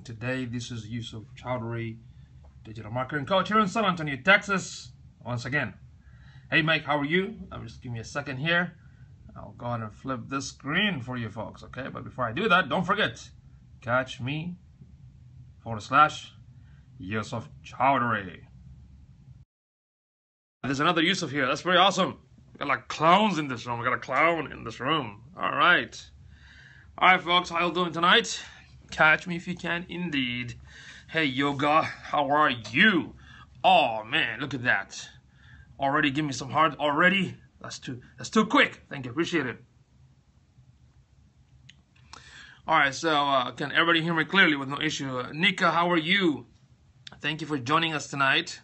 today. This is Yusuf Chowdhury, digital marketing coach here in San Antonio, Texas. Once again, hey Mike, how are you? Just give me a second here. I'll go ahead and flip this screen for you folks, okay? But before I do that, don't forget, catch me / Yusuf Chowdhury. There's another Yusuf here. That's very awesome. We got like clowns in this room. We got a clown in this room. All right, folks. How you doing tonight? Catch me if you can, indeed. Hey, Yoga. How are you? Oh man, look at that. Already give me some heart already. That's too quick. Thank you. Appreciate it. All right. So can everybody hear me clearly with no issue? Nika, how are you? Thank you for joining us tonight.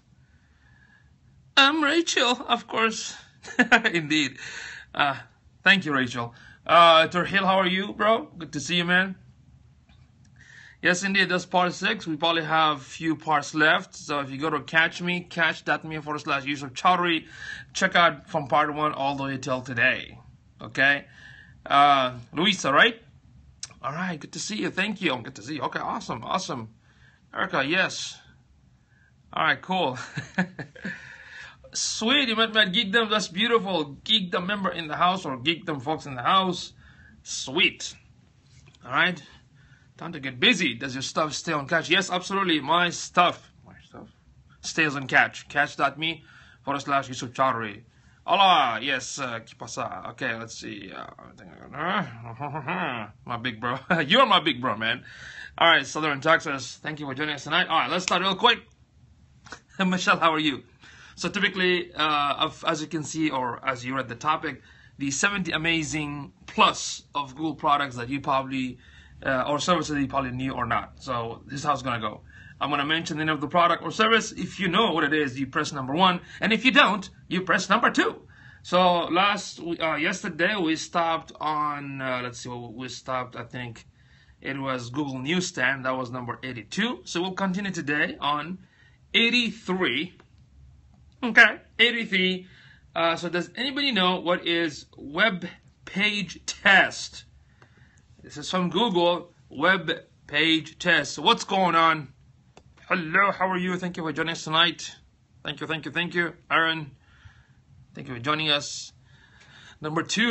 I'm Rachel, of course. Indeed. Thank you, Rachel. Terhil, how are you, bro? Good to see you, man. Yes, indeed, that's part 6. We probably have a few parts left. So if you go to catch.me / Yusuf Chowdhury, check out from part 1 all the way till today. Okay? Luisa, right? All right, good to see you. Thank you. Good to see you. Okay, awesome. Erica, yes. All right, cool. Sweet, you met Geekdom. That's beautiful. Geekdom member in the house, or Geekdom folks in the house. Sweet. All right. Time to get busy. Does your stuff stay on catch? Yes, absolutely. My stuff stays on catch. Catch.me / Yusuf Chowdhury. Hola. Yes. ¿Qué pasa? Okay, let's see. My big bro. You're my big bro, man. All right, Southern Texas. Thank you for joining us tonight. All right, let's start real quick. Michelle, how are you? So typically, as you can see, or as you read the topic, the 70 amazing plus of Google products that you probably, or services that you probably knew or not. So this is how it's going to go. I'm going to mention the name of the product or service. If you know what it is, you press number 1. And if you don't, you press number 2. So yesterday we stopped on, let's see what we stopped. I think it was Google Newsstand. That was number 82. So we'll continue today on 83. Okay, 83. So does anybody know what is web page test? This is from Google, web page test. So what's going on? Hello, how are you? Thank you for joining us tonight. Thank you. Aaron, thank you for joining us. Number two.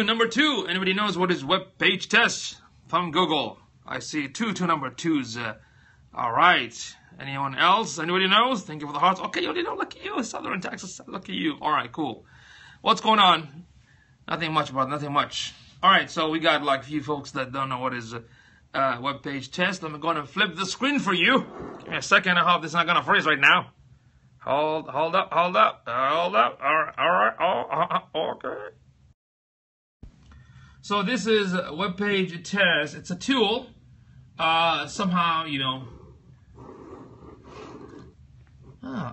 Anybody knows what is web page test? From Google. I see two number 2s. All right. Anyone else? Anybody knows? Thank you for the hearts. Okay, you already know. Lucky you. Southern Texas. Lucky you. All right, cool. What's going on? Nothing much, brother. Nothing much. All right, so we got like a few folks that don't know what is web page test. Let me go and flip the screen for you. Give me a second. I hope this is not going to freeze right now. Hold up. All right. Okay. So this is web page test. It's a tool. Somehow,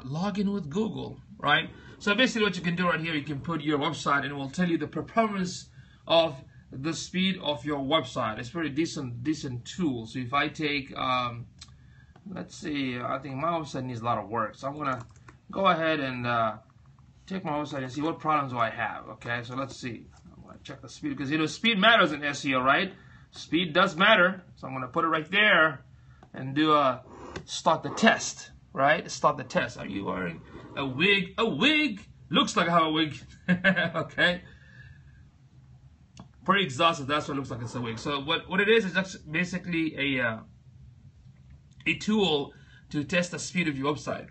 log in with Google, right? So basically what you can do right here, you can put your website and it will tell you the performance of the speed of your website. It's very decent tool. So if I take, let's see, I think my website needs a lot of work. So I'm going to go ahead and take my website and see what problems do I have. Okay, so let's see. I'm going to check the speed because, speed matters in SEO, right? Speed does matter. So I'm going to put it right there and do start the test. Right? Start the test. Are you wearing a wig? A wig? Looks like I have a wig. Okay. Pretty exhausted. That's what it looks like. It's a wig. So what it is just basically a tool to test the speed of your website.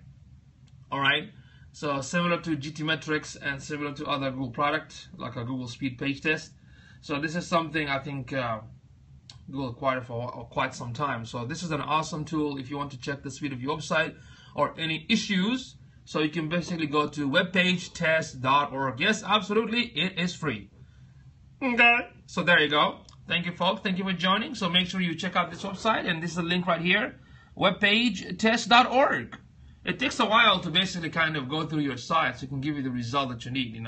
All right. So similar to GTmetrix and similar to other Google products like a Google Speed Page Test. So this is something I think Google acquired for quite some time. So this is an awesome tool if you want to check the speed of your website or any issues. So you can basically go to webpagetest.org. Yes, absolutely, it is free. Okay, so there you go. Thank you, folks. Thank you for joining. So make sure you check out this website, and this is the link right here, webpagetest.org. It takes a while to basically kind of go through your site so it can give you the result that you need.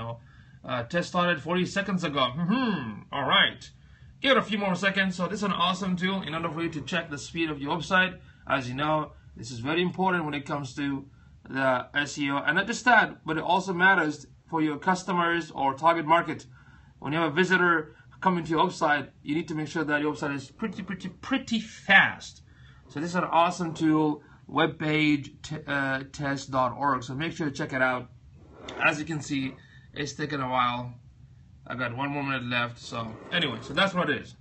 Test started 40 seconds ago. All right. Give it a few more seconds. So this is an awesome tool in order for you to check the speed of your website. As you know, this is very important when it comes to the SEO. And not just that, but it also matters for your customers or target market. When you have a visitor coming to your website, you need to make sure that your website is pretty fast. So this is an awesome tool, webpagetest.org. So make sure to check it out. As you can see, it's taking a while. I got 1 more minute left. So anyway, so that's what it is.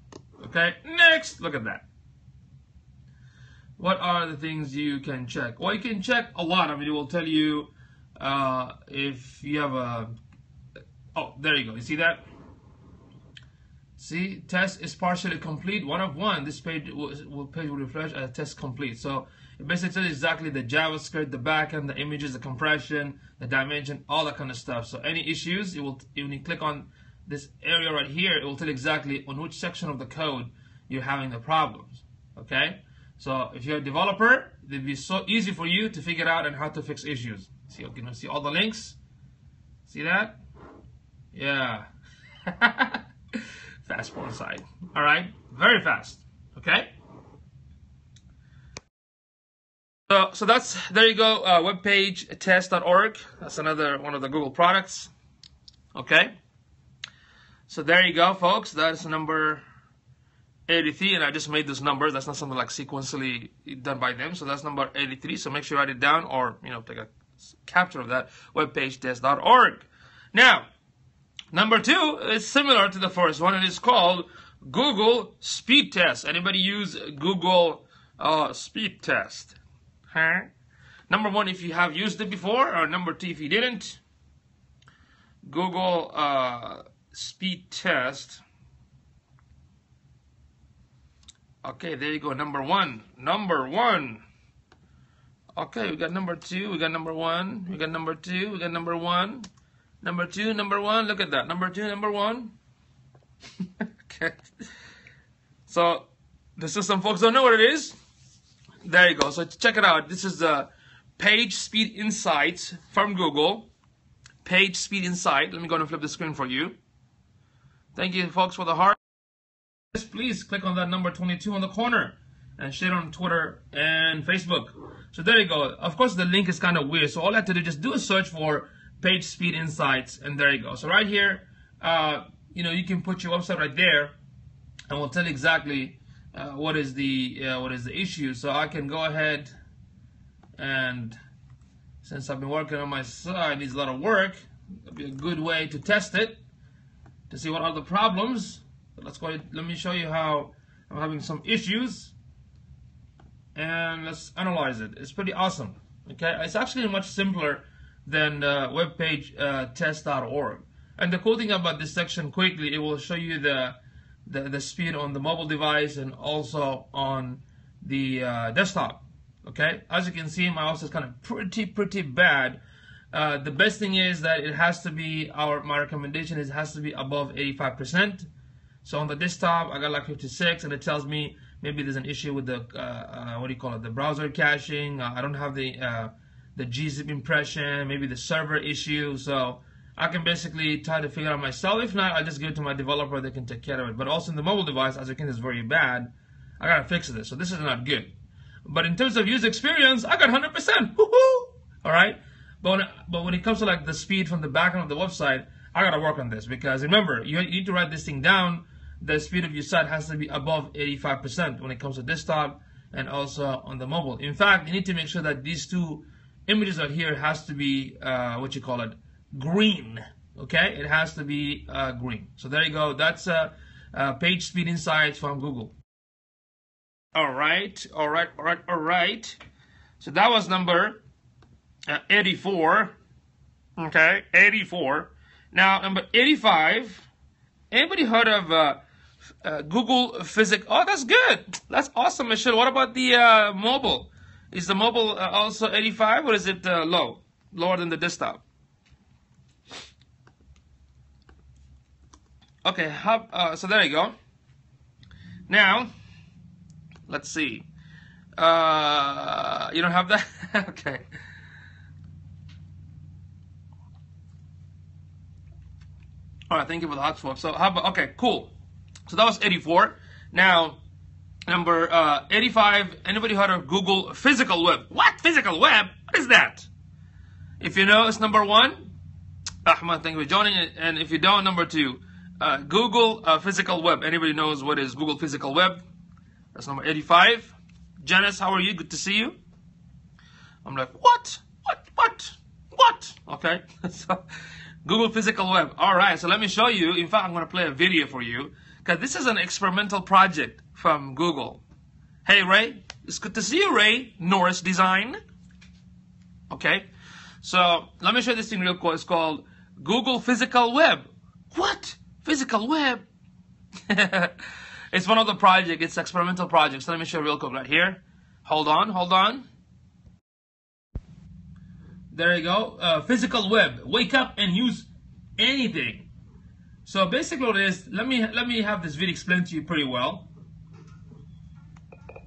Okay, next, look at that. What are the things you can check? Well, you can check a lot. I mean, it will tell you if you have a... Oh, there you go. You see that? See, test is partially complete. 1 of 1. This page will refresh as test complete. So it basically tells you exactly the JavaScript, the backend, the images, the compression, the dimension, all that kind of stuff. So any issues, it will, when you click on this area right here, it will tell you exactly on which section of the code you're having the problems. Okay? So if you're a developer, it'll be so easy for you to figure out and how to fix issues. See, you can see all the links. See that? Yeah. Fast forward side. All right, very fast. Okay. So that's, there you go. Webpagetest.org. That's another one of the Google products. Okay. So there you go, folks. That's number 83, and I just made this number. That's not something like sequentially done by them. So that's number 83. So make sure you write it down, or take a capture of that. Webpagetest.org. Now, number 2 is similar to the first one. It is called Google Speed Test. Anybody use Google Speed Test? Huh? Number 1, if you have used it before, or number 2, if you didn't. Google Speed Test. Okay, there you go. Number 1. Number 1. Okay, we got number 2. We got number 1. We got number 2. We got number 1. Number 2, number 1. Look at that. Number 2, number 1. Okay. So the system folks don't know what it is. There you go. So check it out. This is the Page Speed Insights from Google. Page Speed Insight. Let me go and flip the screen for you. Thank you, folks, for the heart. Please click on that number 22 on the corner and share it on Twitter and Facebook. So there you go. Of course, the link is kind of weird. So all I have to do, just do a search for Page Speed Insights, and there you go. So right here, you can put your website right there, and we'll tell you exactly what is the issue. So I can go ahead, and since I've been working on my site, it needs a lot of work. It'll be a good way to test it to see what are the problems. So let's go ahead. Let me show you how I'm having some issues, and let's analyze it. It's pretty awesome. Okay, it's actually much simpler than webpagetest.org. And the cool thing about this section, quickly, it will show you the speed on the mobile device and also on the desktop. Okay, as you can see, my mouse is kind of pretty bad. The best thing is that it has to be, my recommendation is it has to be above 85%. So on the desktop, I got like 56, and it tells me maybe there's an issue with the the browser caching. I don't have the gzip impression, maybe the server issue. So I can basically try to figure out myself. If not, I'll just give it to my developer. They can take care of it. But also in the mobile device, as you can see, it's very bad. I gotta fix this. So this is not good. But in terms of user experience, I got 100%. Woohoo! All right. But when it comes to like the speed from the backend of the website, I gotta work on this, because remember, you need to write this thing down. The speed of your site has to be above 85% when it comes to desktop and also on the mobile. In fact, you need to make sure that these two images right here has to be green. Okay, it has to be green. So there you go. That's Page Speed Insights from Google. All right. So that was number 84. Okay, 84. Now number 85. Anybody heard of Google Physics? Oh, that's good. That's awesome, Michelle. What about the mobile? Is the mobile also 85, or is it lower than the desktop? Okay, so there you go. Now, let's see. You don't have that? Okay. All right, thank you for the hotspot. So, okay, cool. So that was 84. Now, number 85. Anybody heard of Google Physical Web? What? Physical Web? What is that? If you know, it's number 1. Ahmad, thank you for joining. And if you don't, number 2. Google Physical Web. Anybody knows what is Google Physical Web? That's number 85. Janice, how are you? Good to see you. I'm like, what? Okay, so Google Physical Web. All right, so let me show you. In fact, I'm going to play a video for you because this is an experimental project from Google. Hey, Ray. It's good to see you, Ray. Norris Design. Okay, so let me show you this thing real quick. It's called Google Physical Web. What? Physical Web? It's one of the projects. It's experimental projects. So let me show you real quick right here. Hold on. There you go. Physical Web. Wake up and use anything. So basically what it is, let me have this video explained to you pretty well.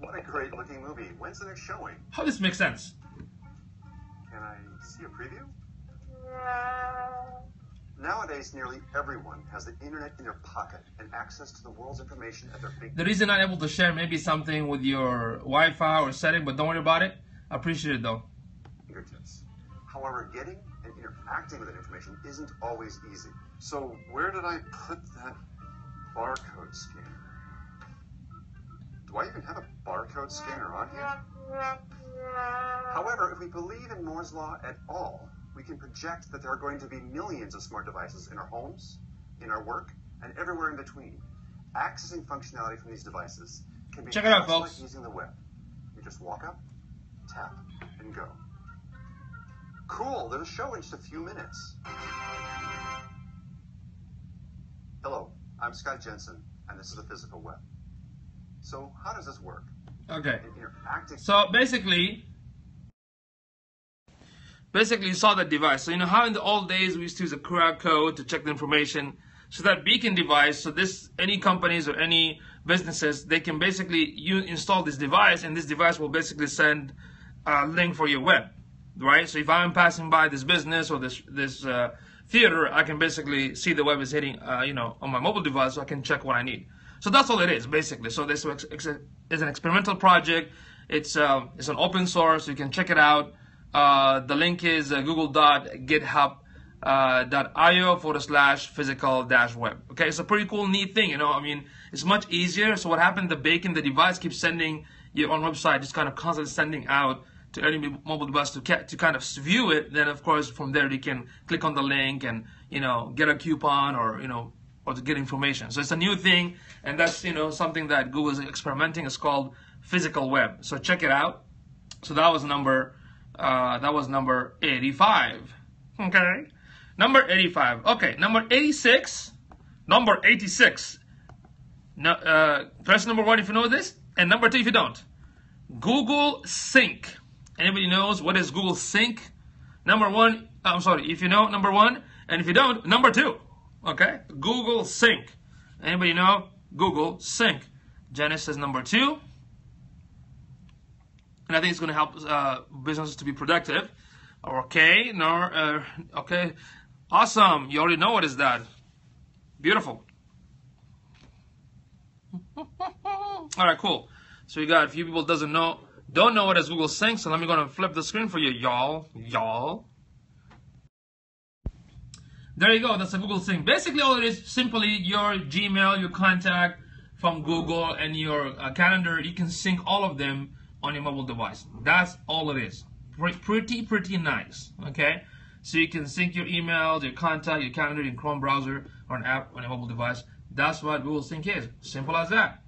What a great looking movie. When's the next showing? How does this make sense? Can I see a preview? Nowadays, nearly everyone has the internet in their pocket and access to the world's information at their fingertips. The reason I'm not able to share maybe something with your Wi-Fi or setting, but don't worry about it. I appreciate it though. However, getting and interacting with that information isn't always easy. So where did I put that barcode scanner? Do I even have a barcode scanner on here? However, if we believe in Moore's Law at all, we can project that there are going to be millions of smart devices in our homes, in our work, and everywhere in between. Accessing functionality from these devices can be Check it out, just folks. like using the web. You just walk up, tap, and go. Cool, there's a show in just a few minutes. Hello, I'm Scott Jensen, and this is the Physical Web. So how does this work? Okay. Interacting. So basically you saw that device. So you know how in the old days we used to use a QR code to check the information. So that beacon device, so this, any companies or any businesses, they can basically install this device, and this device will basically send a link for your web, right? So if I'm passing by this business or this theater, I can basically see the web is hitting, on my mobile device, so I can check what I need. So that's all it is, basically. So this is an experimental project. It's an open source. You can check it out. The link is google.github.io/physical-web. Okay, it's a pretty cool, neat thing, I mean, it's much easier. So what happened, the device keeps sending your own website, just kind of constantly sending out to any mobile device to kind of view it. Then, of course, from there, you can click on the link and, get a coupon or to get information. So it's a new thing, and that's, something that Google is experimenting. It's called Physical Web. So check it out. So that was number 85. Okay. Number 85. Okay, number 86. Number 86. Press number 1 if you know this, and number 2 if you don't. Google Sync. Anybody knows what is Google Sync? Number 1, I'm sorry, if you know, number 1, and if you don't, number 2. Okay? Google Sync. Anybody know? Google Sync. Janice says number 2. And I think it's going to help businesses to be productive. Okay, okay, awesome. You already know what is that. Beautiful. All right, cool. So we got a few people don't know what is Google Sync. So let me go and flip the screen for you, y'all. There you go. That's a Google Sync. Basically, all it is simply your Gmail, your contact from Google, and your calendar. You can sync all of them on your mobile device. That's all it is. Pretty nice. Okay, so you can sync your email, your contact, your calendar in Chrome browser or an app on your mobile device. That's what Google Sync is. Simple as that.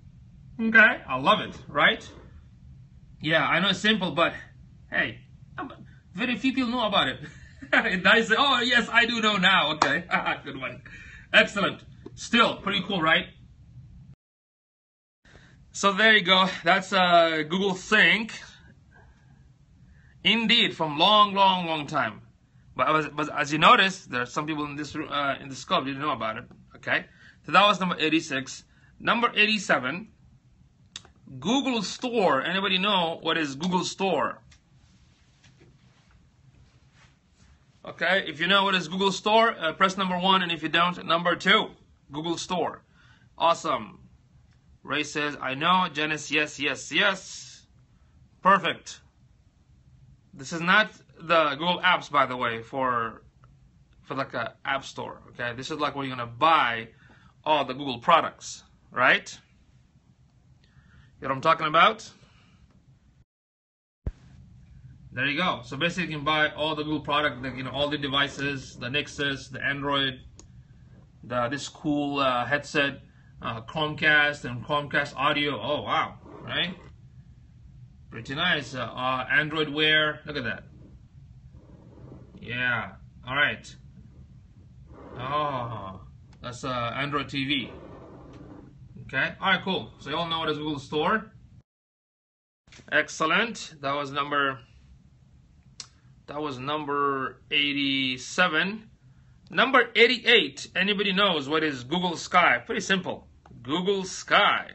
Okay, I love it, right? Yeah, I know it's simple, but hey, very few people know about it. I say, oh yes, I do know now. Okay, good one, excellent. Still pretty cool, right? So there you go. That's Google Sync. Indeed, from long time. But as you notice, there are some people in this club who didn't know about it. Okay, so that was number 86. Number 87. Google Store. Anybody know what is Google Store? Okay, if you know what is Google Store, press number 1, and if you don't, number 2. Google Store. Awesome. Ray says, I know. Janice, yes. Perfect. This is not the Google Apps, by the way, for like a app store. Okay, this is like where you're gonna buy all the Google products, right? You know what I'm talking about? There you go. So basically you can buy all the Google product, you know, all the devices, the Nexus, the Android, this cool headset, Chromecast and Chromecast audio. Oh wow, right? Pretty nice. Android Wear. Look at that. Yeah. All right. Oh, that's Android TV. Okay. All right. Cool. So you all know what is Google Store. Excellent. That was number 87. Number 88. Anybody knows what is Google Sky? Pretty simple. Google Sky.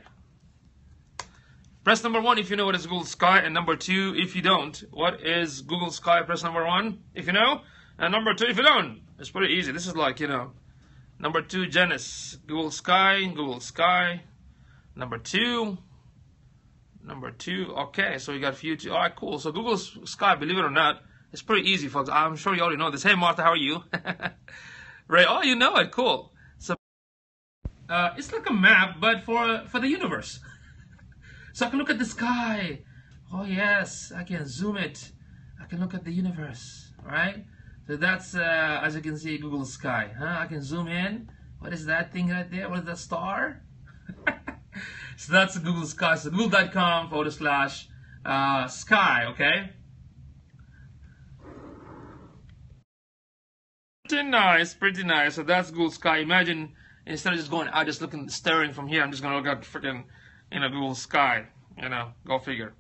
Press number 1 if you know what is Google Sky, and number 2 if you don't. What is Google Sky? Press number 1 if you know, and number 2 if you don't. It's pretty easy. This is like, you know, number 2 Genesis. Google Sky, Google Sky. Number 2. Okay, so we got a few. All right, cool. So Google Sky, believe it or not, it's pretty easy, folks. I'm sure you already know this. Hey, Martha, how are you? Right. Oh, you know it. Cool. So it's like a map, but for the universe. So I can look at the sky. Oh yes, I can zoom it. I can look at the universe, right? So that's, as you can see, Google Sky. I can zoom in. What is that thing right there? What is that star? So that's Google Sky. So google.com/sky, okay? Pretty nice. So that's Google Sky. Imagine, instead of just going out, just looking, staring from here, I'm just going to look at freaking, you know, Google Sky, you know, go figure.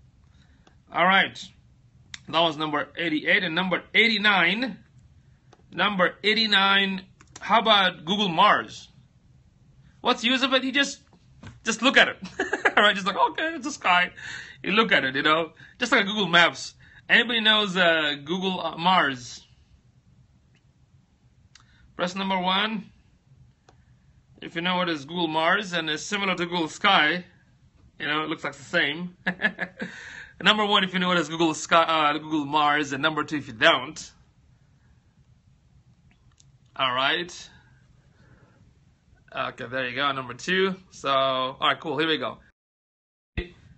All right, that was number 88. And number 89, how about Google Mars? What's the use of it? You just look at it. All right, just like, okay, it's a sky. You look at it, you know, just like Google Maps. Anybody knows Google Mars? Press number 1 if you know what is Google Mars, and it's similar to Google Sky. You know, it looks like the same. Number 1 if you know what is Google Sky, Google Mars, and number 2 if you don't. All right. Okay, there you go. Number 2. So, all right, cool. Here we go.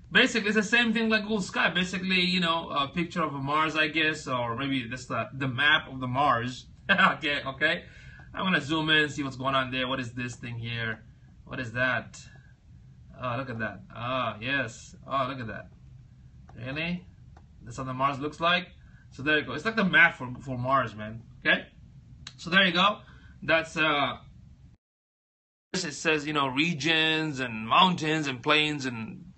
Basically, it's the same thing like Google Sky. Basically, you know, a picture of a Mars, I guess, or maybe just the map of the Mars. Okay. I'm gonna zoom in, see what's going on there. What is this thing here? What is that? Oh, look at that. Ah, yes. Oh, look at that. Really? That's how the Mars looks like? So there you go. It's like the map for Mars, man. Okay? So there you go. That's, it says, you know, regions and mountains and plains and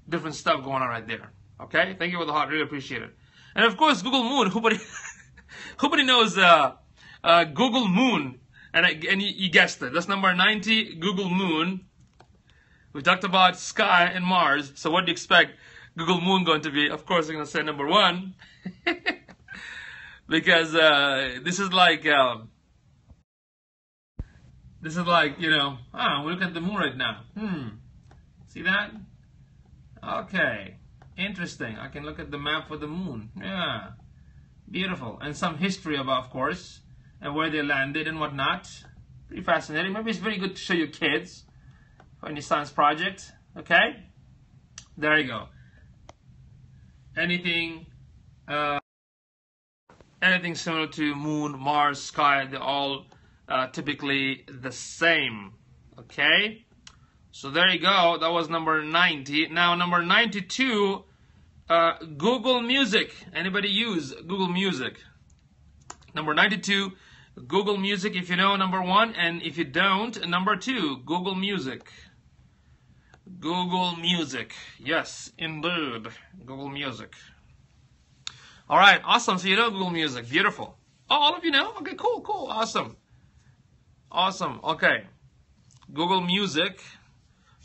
different stuff going on right there. Okay? Thank you for the heart. Really appreciate it. And of course, Google Moon. Who knows Google Moon? And you guessed it. That's number 90, Google Moon. We talked about Sky and Mars. So what do you expect Google Moon going to be? Of course, I'm going to say number 1. Because this is like, you know, we look at the moon right now. See that? Okay. Interesting. I can look at the map for the moon. Yeah. Beautiful. And some history about, of course, and where they landed and whatnot. Pretty fascinating. Maybe it's very good to show your kids for any science project. Okay? There you go. Anything similar to moon, Mars, sky, they're all typically the same. Okay? So there you go. That was number 90. Now number 92, Google Music. Anybody use Google Music? Number 92, Google Music if you know, number 1. And if you don't, number 2, Google Music. Google Music. Yes, indeed. Google Music. All right, awesome. So you know Google Music. Beautiful. Oh, all of you know? Okay, cool. Awesome. Okay. Google Music.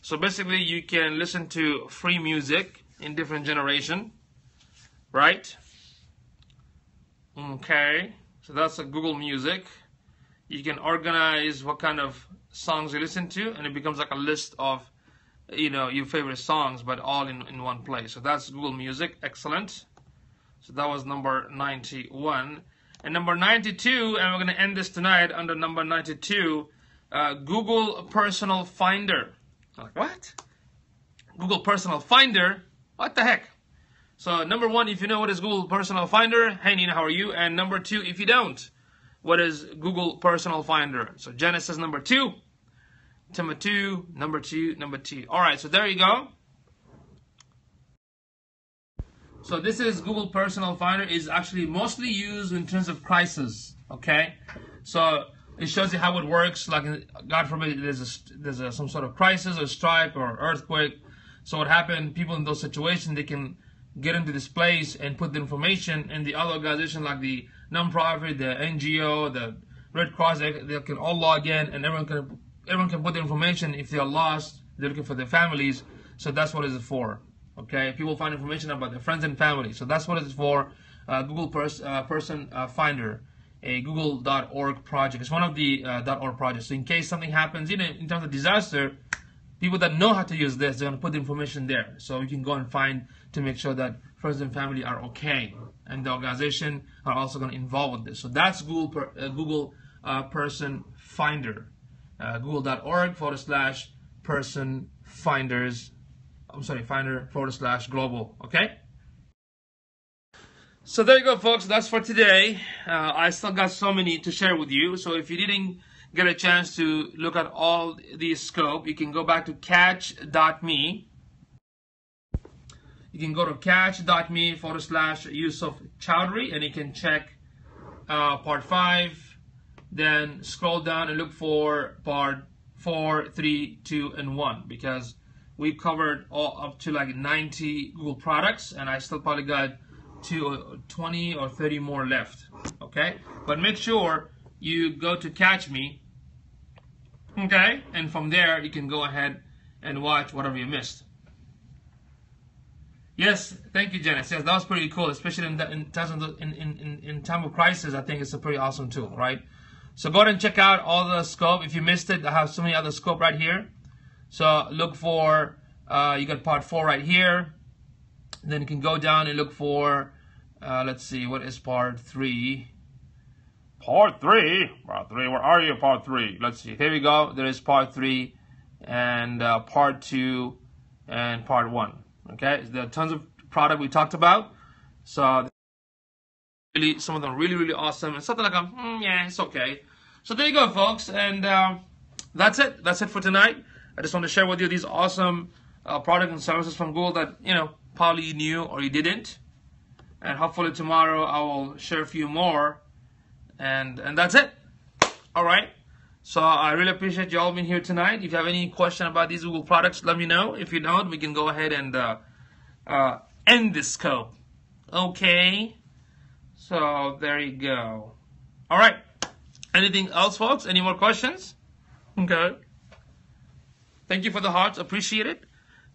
So basically you can listen to free music in different generation, right? Okay. So that's a Google Music. You can organize what kind of songs you listen to, and it becomes like a list of, you know, your favorite songs, but all in one place. So that's Google Music. Excellent. So that was number 91. And number 92, and we're going to end this tonight under number 92, Google Personal Finder. I'm like, what? Google Personal Finder? What the heck? So number one, if you know what is Google Personal Finder, hey Nina, how are you? And number two, if you don't, what is Google Personal Finder? So Genesis number two, Timothy number two. All right, so there you go. So this is Google Personal Finder. Is actually mostly used in terms of crisis. Okay, so it shows you how it works. Like, God forbid, there's some sort of crisis or strike or earthquake. So what happened? People in those situations, they can get into this place and put the information, and the other organization like the nonprofit, the NGO, the Red Cross, they can all log in, and everyone can put the information. If they are lost, they're looking for their families. So that's what it's for. Okay, people find information about their friends and family. So that's what it's for. Google Person Finder, a google.org project. It's one of the .org projects. So in case something happens, in terms of disaster, people that know how to use this, they're going to put the information there. So you can go and find to make sure that friends and family are okay. And the organization are also going to involve with this. So that's Google Person Finder. Google.org/person finders. Finder/global. Okay? So there you go, folks. That's for today. I still got so many to share with you. So if you didn't get a chance to look at all the scope, you can go back to catch.me. You can go to catch.me/yusufchowdhury, and you can check part 5. Then scroll down and look for part 4, 3, 2, and 1, because we covered all up to like 90 Google products, and I still probably got 20 or 30 more left. Okay, but make sure you go to Catch Me. Okay, and from there you can go ahead and watch whatever you missed. Yes, thank you, Janice. Yes, that was pretty cool, especially in time of crisis. I think it's a pretty awesome tool, right? So go ahead and check out all the scope. If you missed it, I have so many other scope right here. So look for, you got part 4 right here. Then you can go down and look for, let's see, what is part 3? Part 3? Part 3, where are you, part 3? Let's see, here we go. There is part 3 and part 2 and part 1. Okay, there are tons of product we talked about. So really, some of them really, really awesome. And something like, yeah, it's okay. So there you go, folks. And that's it. That's it for tonight. I just want to share with you these awesome products and services from Google that, probably you knew or you didn't. And hopefully tomorrow I will share a few more. And that's it. All right. So I really appreciate you all being here tonight. If you have any question about these Google products, let me know. If you don't, we can go ahead and end this scope. Okay. So there you go. All right. Anything else, folks? Any more questions? Okay. Thank you for the hearts. Appreciate it.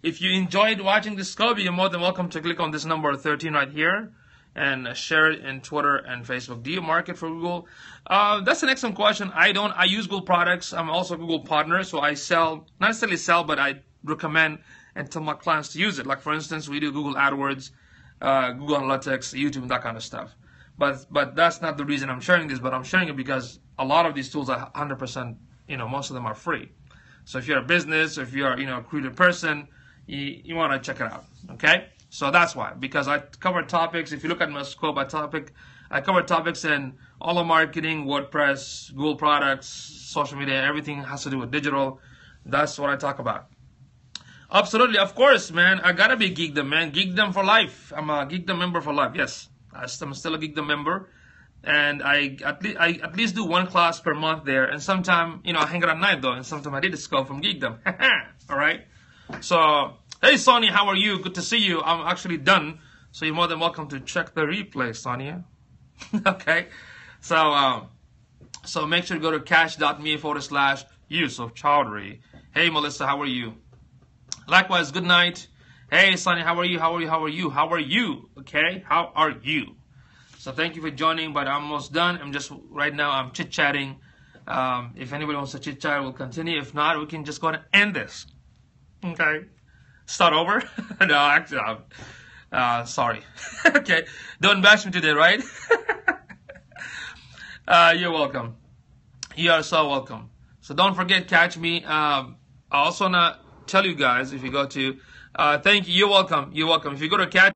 If you enjoyed watching this scope, you're more than welcome to click on this number 13 right here and share it in Twitter and Facebook. Do you market for Google? That's an excellent question. I don't. I use Google products. I'm also a Google partner, so I sell, not necessarily sell, but I recommend and tell my clients to use it. Like, for instance, we do Google AdWords, Google Analytics, YouTube, and that kind of stuff. But that's not the reason I'm sharing this, but I'm sharing it because a lot of these tools are 100%, most of them are free. So if you're a business, or if you're, a creative person, you want to check it out, okay? So that's why, because I cover topics. If you look at my scope by topic, I cover topics in all of marketing, WordPress, Google products, social media, everything has to do with digital. That's what I talk about. Absolutely, of course, man. I gotta be Geekdom, man. Geekdom for life. I'm a Geekdom member for life. Yes, I'm still a Geekdom member, and I at least do one class per month there. And sometimes, I hang out at night though, and sometimes I did a scope from Geekdom. All right. So, hey Sonia, how are you? Good to see you. I'm actually done, so you're more than welcome to check the replay, Sonia. Okay. So, so make sure to go to catch.me/yusufchowdhury. Hey Melissa, how are you? Likewise, good night. Hey Sonia, how are you? How are you? How are you? How are you? Okay, how are you? So thank you for joining, but I'm almost done. Right now I'm chit-chatting. If anybody wants to chit-chat, we'll continue. If not, we can just go ahead and end this. Okay, start over. No, actually, sorry. Okay, don't bash me today, right? You're welcome. You are so welcome. So don't forget, catch me. I also want to tell you guys, if you go to, thank you. You're welcome. You're welcome. If you go to catch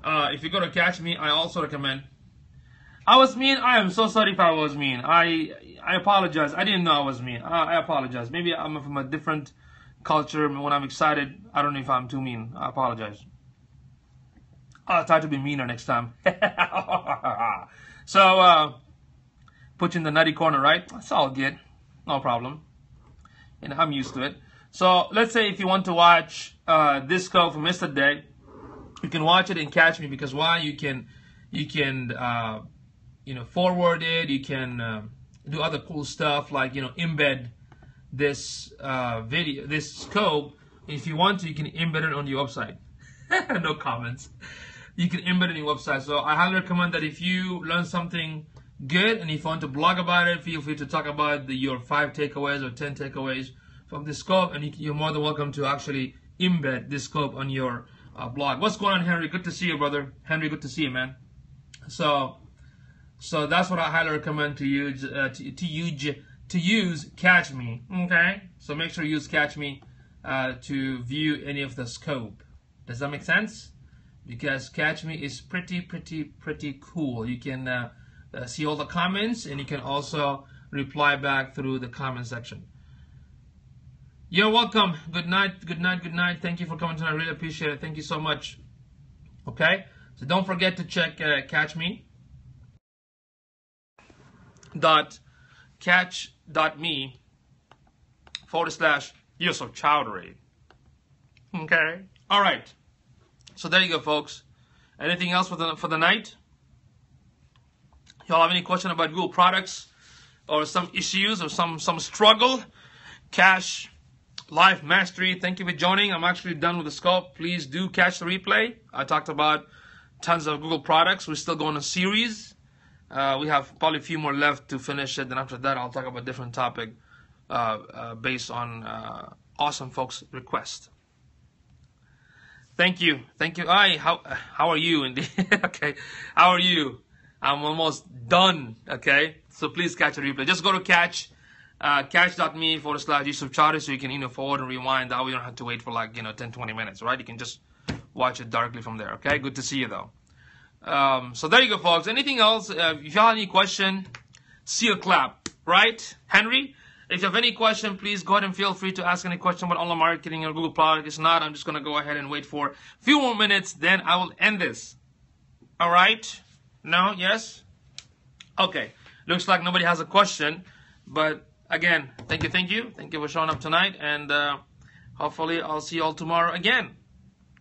If you go to Catch Me, I also recommend. I was mean. I am so sorry if I was mean. I apologize. I didn't know I was mean. I apologize. Maybe I'm from a different culture. When I'm excited, I don't know if I'm too mean. I apologize. I'll try to be meaner next time. So, put you in the nutty corner, right? That's all good. No problem. And I'm used to it. So, let's say if you want to watch this code from yesterday, you can watch it and Catch Me, because why? You can forward it. You can do other cool stuff like embed this video, this scope. If you want to, you can embed it on your website. No comments. You can embed it on your website. So I highly recommend that if you learn something good and if you want to blog about it, feel free to talk about your 5 takeaways or 10 takeaways from this scope, and you're more than welcome to actually embed this scope on your blog. What's going on, Henry? Good to see you, brother. Henry, good to see you, man. So that's what I highly recommend to use to use Catch Me. Okay, so make sure you use Catch Me to view any of the scope. Does that make sense? Because Catch Me is pretty cool. You can see all the comments, and you can also reply back through the comment section. You're welcome. Good night. Good night. Good night. Thank you for coming tonight. I really appreciate it. Thank you so much. Okay, so don't forget to check catchme.yusufchowdhury. Okay. All right. So there you go, folks. Anything else for the night? Y'all have any question about Google products or some issues or some struggle? Cash Life Mastery. Thank you for joining. I'm actually done with the scope. Please do catch the replay. I talked about tons of Google products. We're still going a series. We have probably a few more left to finish it. Then after that, I'll talk about a different topic based on awesome folks' request. Thank you. Hi, how are you? Indeed. Okay, how are you? I'm almost done. Okay, so please catch a replay. Just go to catch.me/yusufchowdhury so you can forward and rewind. That way you don't have to wait for like 10-20 minutes, right? You can just watch it directly from there. Okay, good to see you though. So there you go, folks. Anything else? If you have any question, seal clap, right, Henry? If you have any question, please go ahead and feel free to ask any question about online marketing or Google product. If not, I'm just going to go ahead and wait for a few more minutes. Then I will end this. All right? No? Yes? Okay. Looks like nobody has a question. But again, thank you. Thank you for showing up tonight. And hopefully I'll see you all tomorrow again.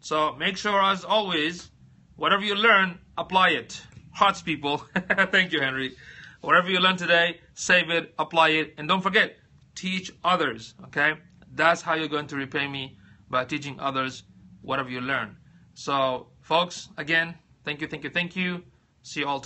So make sure, as always, whatever you learn, apply it. Hearts, people. Thank you, Henry. Whatever you learn today, save it, apply it, and don't forget, teach others, okay? That's how you're going to repay me, by teaching others whatever you learn. So, folks, again, thank you. See you all tomorrow.